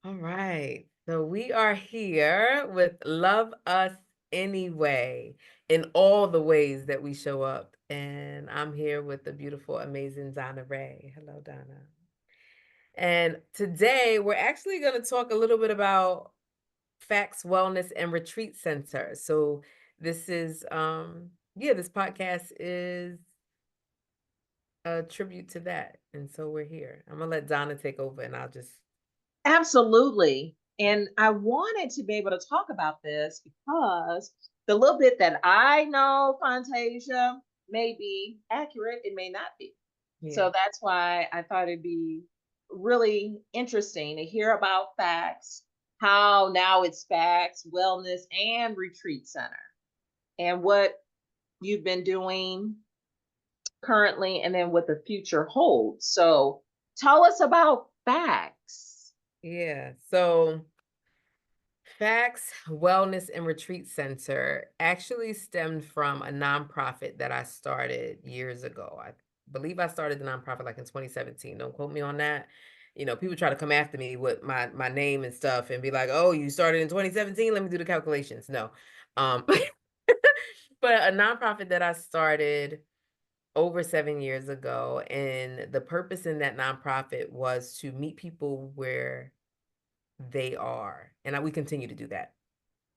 All right. So we are here with Love Us Anyway in all the ways that we show up. And I'm here with the beautiful, amazing Donna Ray. Hello, Donna. And today we're actually going to talk a little bit about Facts Wellness and Retreat Center. So this is this podcast is a tribute to that. And so we're here. I'm gonna let Donna take over and I'll just Absolutely. And I wanted to be able to talk about this because the little bit that I know, Fantasia, may be accurate, it may not be. yeah. So that's why I thought it'd be really interesting to hear about facts, how now it's facts, wellness, and retreat center, and what you've been doing currently, and then what the future holds. So tell us about facts. Yeah. So Facts Wellness and Retreat Center actually stemmed from a nonprofit that I started years ago. I believe I started the nonprofit like in 2017. Don't quote me on that. You know, people try to come after me with my name and stuff and be like, "Oh, you started in 2017? Let me do the calculations." No. Um but a nonprofit that I started over 7 years ago, and the purpose in that nonprofit was to meet people where they are. And we continue to do that.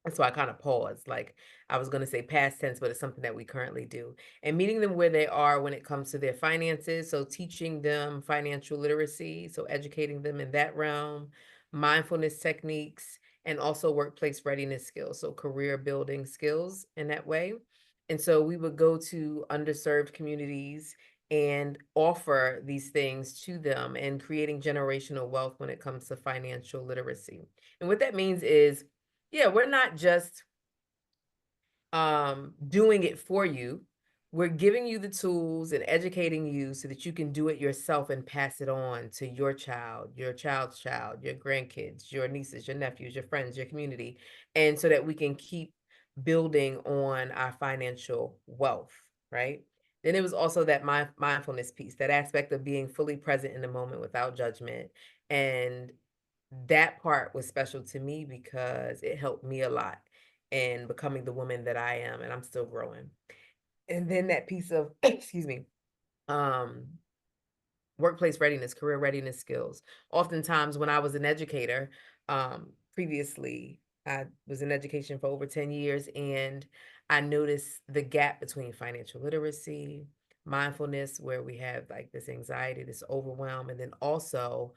And so I kind of paused, like I was going to say past tense, but it's something that we currently do. And meeting them where they are when it comes to their finances. So teaching them financial literacy, so educating them in that realm, mindfulness techniques, and also workplace readiness skills, so career building skills in that way. And so we would go to underserved communities and offer these things to them and creating generational wealth when it comes to financial literacy. And what that means is, yeah, we're not just doing it for you. We're giving you the tools and educating you so that you can do it yourself and pass it on to your child, your child's child, your grandkids, your nieces, your nephews, your friends, your community, and so that we can keep building on our financial wealth, right? Then it was also that mindfulness piece, that aspect of being fully present in the moment without judgment. And that part was special to me because it helped me a lot in becoming the woman that I am, and I'm still growing. And then that piece of, excuse me, um, workplace readiness, career readiness skills. Oftentimes, when I was an educator, previously, I was in education for over 10 years, and I noticed the gap between financial literacy, mindfulness, where we have like this anxiety, this overwhelm, and then also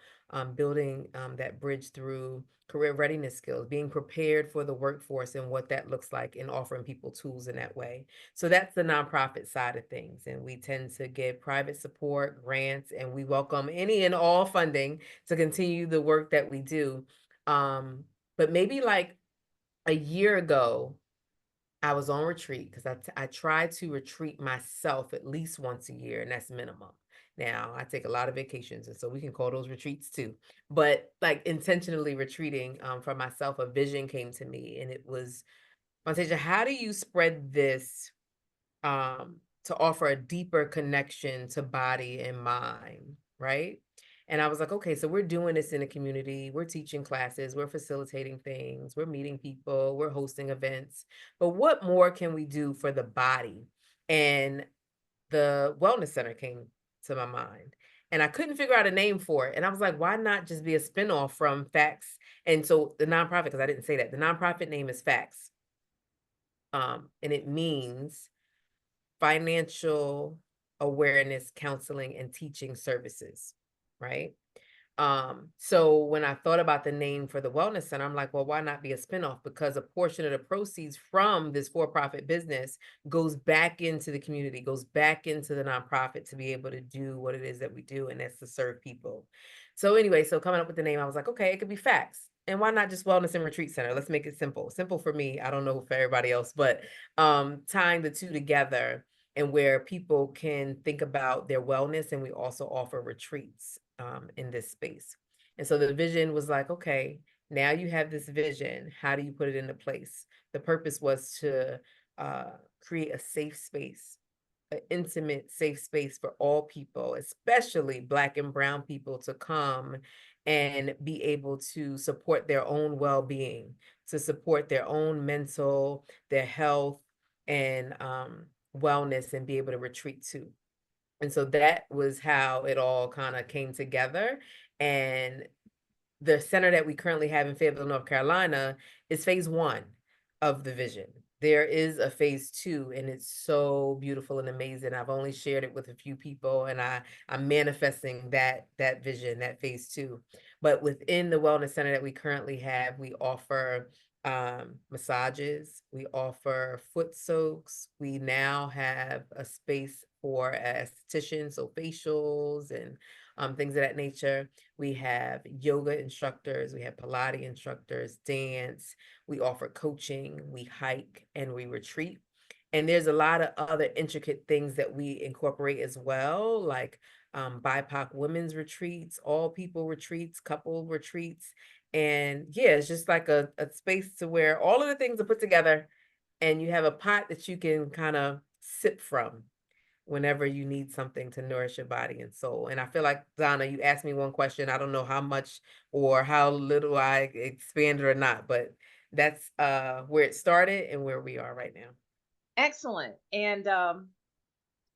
building that bridge through career readiness skills, being prepared for the workforce and what that looks like, and offering people tools in that way. So that's the nonprofit side of things. And we tend to give private support, grants, and we welcome any and all funding to continue the work that we do. But maybe like a year ago, I was on retreat because I try to retreat myself at least once a year, and that's minimum. Now, I take a lot of vacations, and so we can call those retreats too. But like intentionally retreating for myself, a vision came to me, and it was, Montasia, how do you spread this to offer a deeper connection to body and mind, right? And I was like, okay, so we're doing this in a community. We're teaching classes, we're facilitating things, we're meeting people, we're hosting events. But what more can we do for the body? And the wellness center came to my mind. And I couldn't figure out a name for it. And I was like, why not just be a spinoff from Facts? And so the nonprofit, because I didn't say that, the nonprofit name is Facts. And it means financial awareness counseling and teaching services, right? So when I thought about the name for the wellness center, I'm like, well, why not be a spinoff? Because a portion of the proceeds from this for-profit business goes back into the community, goes back into the nonprofit to be able to do what it is that we do, and that's to serve people. So anyway, so coming up with the name, I was like, okay, it could be Facts. And why not just Wellness and Retreat Center? Let's make it simple. Simple for me. I don't know for everybody else, but tying the two together, and where people can think about their wellness, and we also offer retreats in this space. And so the vision was like, okay, now you have this vision. How do you put it into place? The purpose was to create a safe space an intimate, safe space for all people, especially Black and Brown people, to come and be able to support their own well-being, to support their own mental, their health, and wellness, and be able to retreat to. And so that was how it all kind of came together. And the center that we currently have in Fayetteville, North Carolina, is phase one of the vision. There is a phase two, and it's so beautiful and amazing. I've only shared it with a few people, and I'm manifesting that vision, that phase two. But within the wellness center that we currently have, we offer massages, we offer foot soaks. We now have a space for estheticians, so facials and things of that nature. We have yoga instructors, we have Pilates instructors, dance, we offer coaching, we hike, and we retreat. And there's a lot of other intricate things that we incorporate as well, like BIPOC women's retreats, all people retreats, couple retreats. And yeah, it's just like a space to where all of the things are put together, and you have a pot that you can kind of sip from whenever you need something to nourish your body and soul. And I feel like, Donna, you asked me one question. I don't know how much or how little I expanded or not, but that's where it started and where we are right now. Excellent. And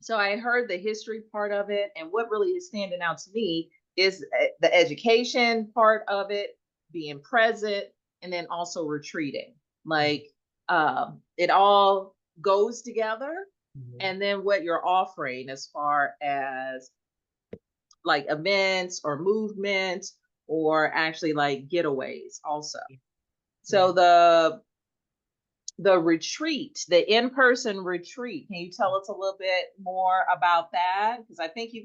so I heard the history part of it, and what really is standing out to me is the education part of it, being present, and then also retreating. Like it all goes together, Mhm. and then what you're offering as far as like events or movement or actually like getaways also. Yeah. So the retreat, the in-person retreat. Can you tell us a little bit more about that? Because I think we've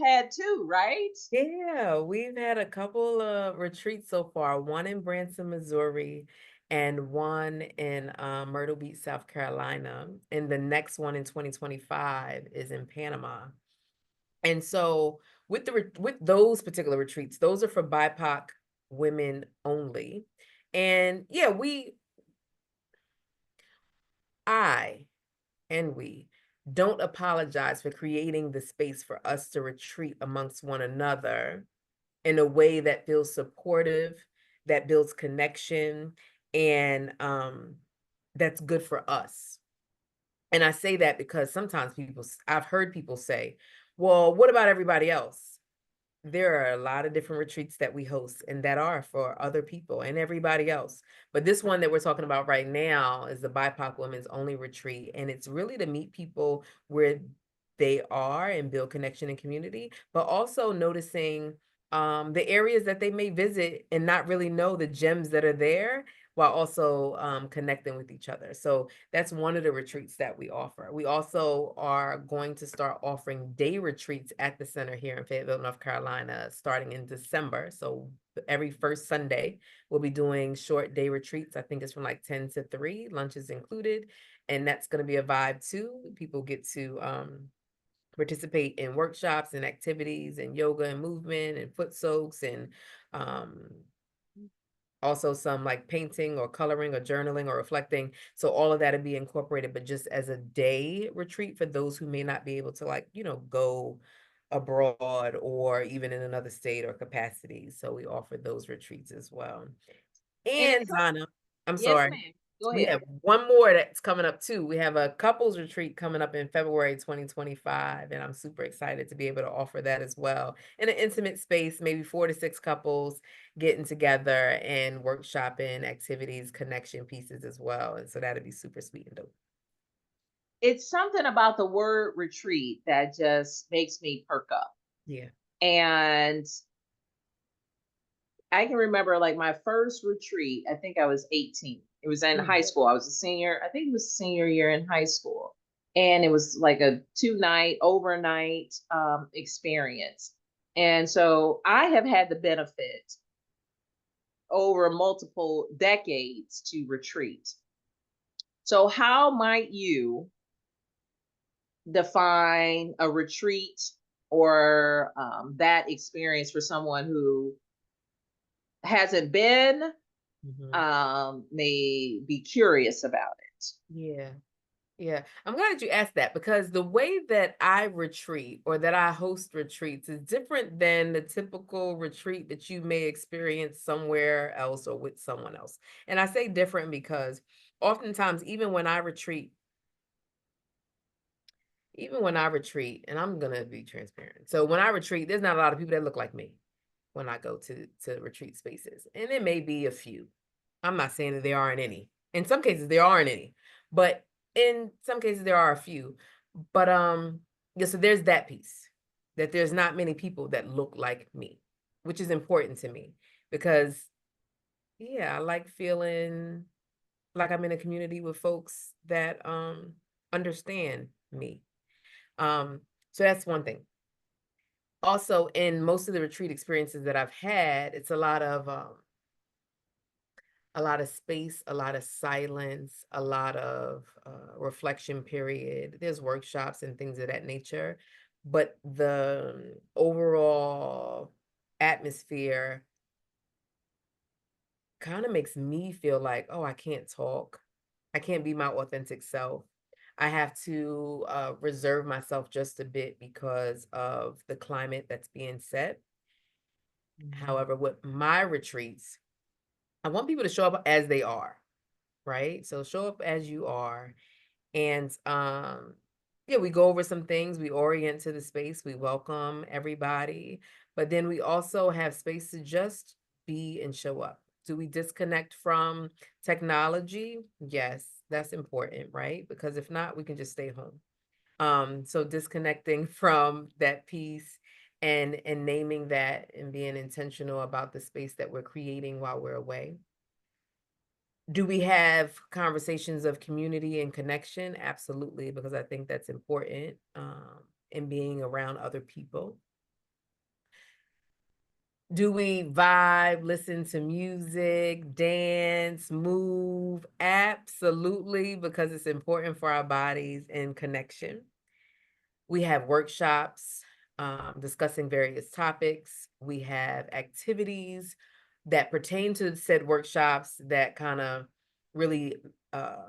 had two, right? Yeah, we've had a couple of retreats so far, one in Branson, Missouri, and one in Myrtle Beach, South Carolina. And the next one in 2025 is in Panama. And so with those particular retreats, those are for BIPOC women only. And yeah, I and we don't apologize for creating the space for us to retreat amongst one another in a way that feels supportive, that builds connection, and that's good for us. And I say that because sometimes I've heard people say, well, what about everybody else? There are a lot of different retreats that we host and that are for other people and everybody else. But this one that we're talking about right now is the BIPOC Women's Only Retreat. And it's really to meet people where they are and build connection and community, but also noticing the areas that they may visit and not really know the gems that are there, while also connecting with each other. So that's one of the retreats that we offer. We also are going to start offering day retreats at the center here in Fayetteville, North Carolina, starting in December. So every first Sunday, we'll be doing short day retreats. I think it's from like 10 to 3, lunch is included. And that's going to be a vibe too. People get to participate in workshops and activities and yoga and movement and foot soaks and um, also some like painting or coloring or journaling or reflecting. So all of that would be incorporated, but just as a day retreat for those who may not be able to, like, go abroad or even in another state or capacity. So we offer those retreats as well. And And it's Donna, I'm yes, sorry. ma'am. Go We ahead. have one more that's coming up too. We have a couples retreat coming up in February 2025, and I'm super excited to be able to offer that as well in an intimate space, maybe 4 to 6 couples getting together and workshopping activities, connection pieces as well. And so that'd be super sweet and dope. It's something about the word retreat that just makes me perk up. Yeah. And I can remember like my first retreat, I think I was 18. It was in high Mm. school. I was a senior. I think it was senior year in high school. And it was like a 2 night overnight experience. And so I have had the benefit over multiple decades to retreat. So how might you define a retreat or that experience for someone who hasn't been, Mhm. may be curious about it? Yeah. Yeah, I'm glad you asked that because the way that I retreat or that I host retreats is different than the typical retreat that you may experience somewhere else or with someone else. And I say different because oftentimes, even when I retreat, and I'm gonna be transparent. So when I retreat, there's not a lot of people that look like me when I go to retreat spaces, and there may be a few. I'm not saying that there aren't any. In some cases, there aren't any, but in some cases, there are a few. But yeah. So there's that piece that there's not many people that look like me, which is important to me because yeah, I like feeling like I'm in a community with folks that understand me. Um, so that's one thing. Also, in most of the retreat experiences that I've had, it's a lot of space, a lot of silence, a lot of reflection period. There's workshops and things of that nature, but the overall atmosphere kind of makes me feel like, oh, I can't talk. I can't be my authentic self. I have to reserve myself just a bit because of the climate that's being set. Mhm. However, with my retreats, I want people to show up as they are, right? So show up as you are. And yeah, we go over some things, we orient to the space, we welcome everybody, but then we also have space to just be and show up. Do we disconnect from technology? Yes, that's important, right? Because if not, we can just stay home. So disconnecting from that piece and naming that and being intentional about the space that we're creating while we're away. Do we have conversations of community and connection? Absolutely, because I think that's important in being around other people. Do we vibe, listen to music, dance, move? Absolutely, because it's important for our bodies and connection. We have workshops discussing various topics. We have activities that pertain to said workshops that kind of really uh,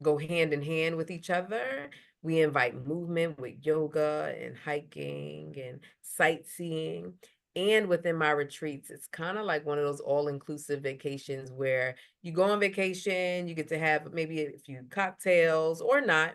go hand in hand with each other. We invite movement with yoga and hiking and sightseeing. And within my retreats, it's kind of like one of those all inclusive vacations where you go on vacation, you get to have maybe a few cocktails or not,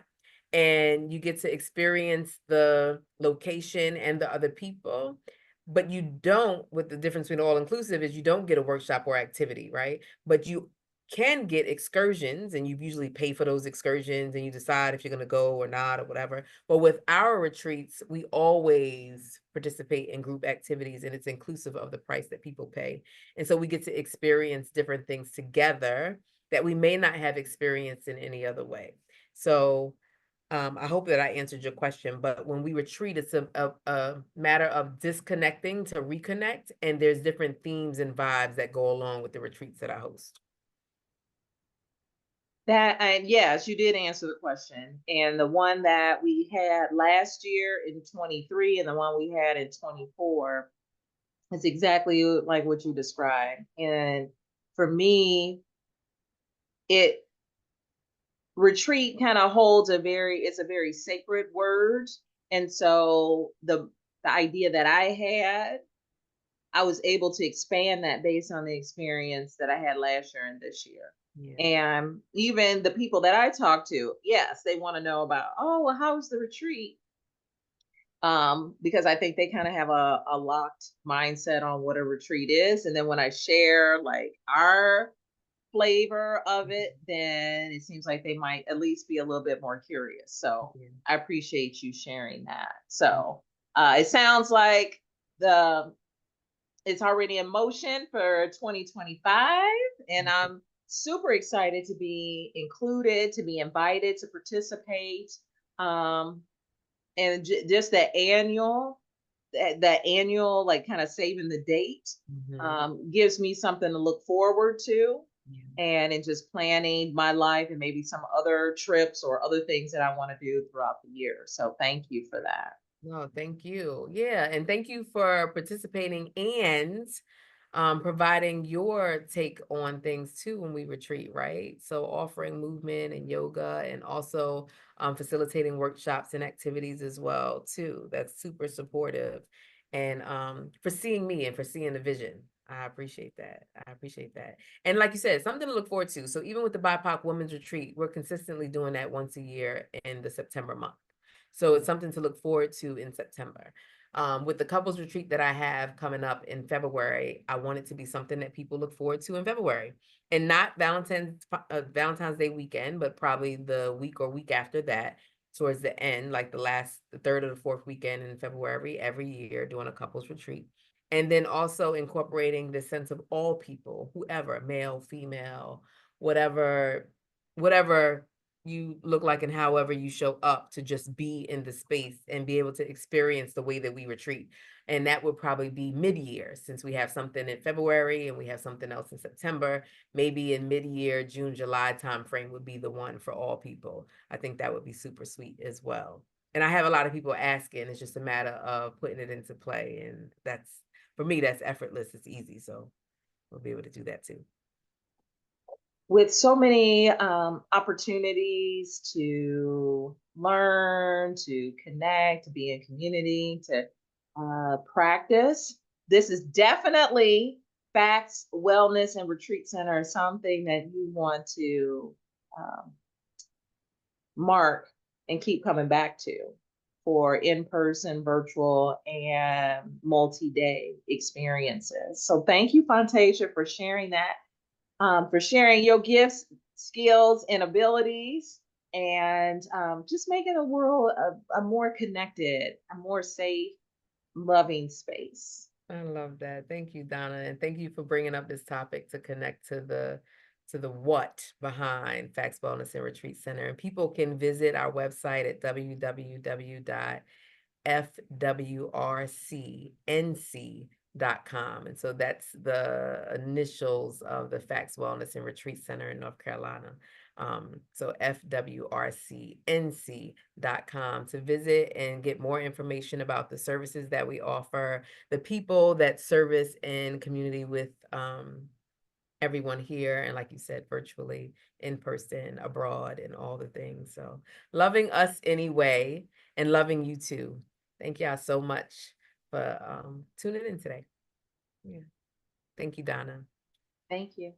and you get to experience the location and the other people, but you don't, with the difference between all inclusive is you don't get a workshop or activity, right? But you can get excursions and you usually pay for those excursions and you decide if you're going to go or not or whatever. But with our retreats, we always participate in group activities and it's inclusive of the price that people pay. And so we get to experience different things together that we may not have experienced in any other way. So I hope that I answered your question, but when we retreat, it's a matter of disconnecting to reconnect, and there's different themes and vibes that go along with the retreats that I host. That and yes, you did answer the question. And the one that we had last year in 23 and the one we had in 24 is exactly like what you described. And for me, it retreat kind of holds a very it's a very sacred word. And so the idea that I had, I was able to expand that based on the experience that I had last year and this year. Yeah. And even the people that I talk to, yes, they want to know about, oh, well, how's the retreat? Because I think they kind of have a locked mindset on what a retreat is. And then when I share like our flavor of it, then it seems like they might at least be a little bit more curious. So Yeah. I appreciate you sharing that. So it sounds like the it's already in motion for 2025, and Mhm. I'm super excited to be included, to be invited to participate. Um, and just the annual, like kind of saving the date, Mhm. gives me something to look forward to. Yeah. And in just planning my life and maybe some other trips or other things that I want to do throughout the year. So thank you for that. No, thank you. Yeah, and thank you for participating and providing your take on things too when we retreat, right? So offering movement and yoga, and also facilitating workshops and activities as well too. That's super supportive, and for seeing me and for seeing the vision. I appreciate that. I appreciate that. And like you said, something to look forward to. So even with the BIPOC Women's Retreat, we're consistently doing that once a year in the September month. So it's something to look forward to in September. With the couples retreat that I have coming up in February, I want it to be something that people look forward to in February, and not Valentine's Day weekend, but probably the week or week after that, towards the end, like the third or the fourth weekend in February every year, doing a couples retreat. And then also incorporating the sense of all people, whoever, male, female, whatever, whatever you look like and however you show up, to just be in the space and be able to experience the way that we retreat. And that would probably be mid-year, since we have something in February and we have something else in September. Maybe in mid-year, June, July timeframe would be the one for all people. I think that would be super sweet as well. And I have a lot of people asking. It's just a matter of putting it into play. And that's, for me, that's effortless. It's easy. So we'll be able to do that too. With so many opportunities to learn, to connect, to be in community, to practice, this is definitely Facts Wellness and Retreat Center, something that you want to um, mark and keep coming back to for in-person, virtual, and multi-day experiences. So thank you, Fontasia, for sharing that, for sharing your gifts, skills, and abilities, and just making the world a more connected, a more safe, loving space. I love that. Thank you, Donna, and thank you for bringing up this topic to connect to the what behind Facts Wellness and Retreat Center. And people can visit our website at www.fwrcnc.com. And so that's the initials of the Facts Wellness and Retreat Center in North Carolina. So fwrcnc.com to visit and get more information about the services that we offer, the people that service in community with everyone here, and like you said, virtually, in person, abroad, and all the things. So loving us anyway, and loving you too. Thank y'all so much for tuning in today. Yeah. Thank you, Donna. Thank you.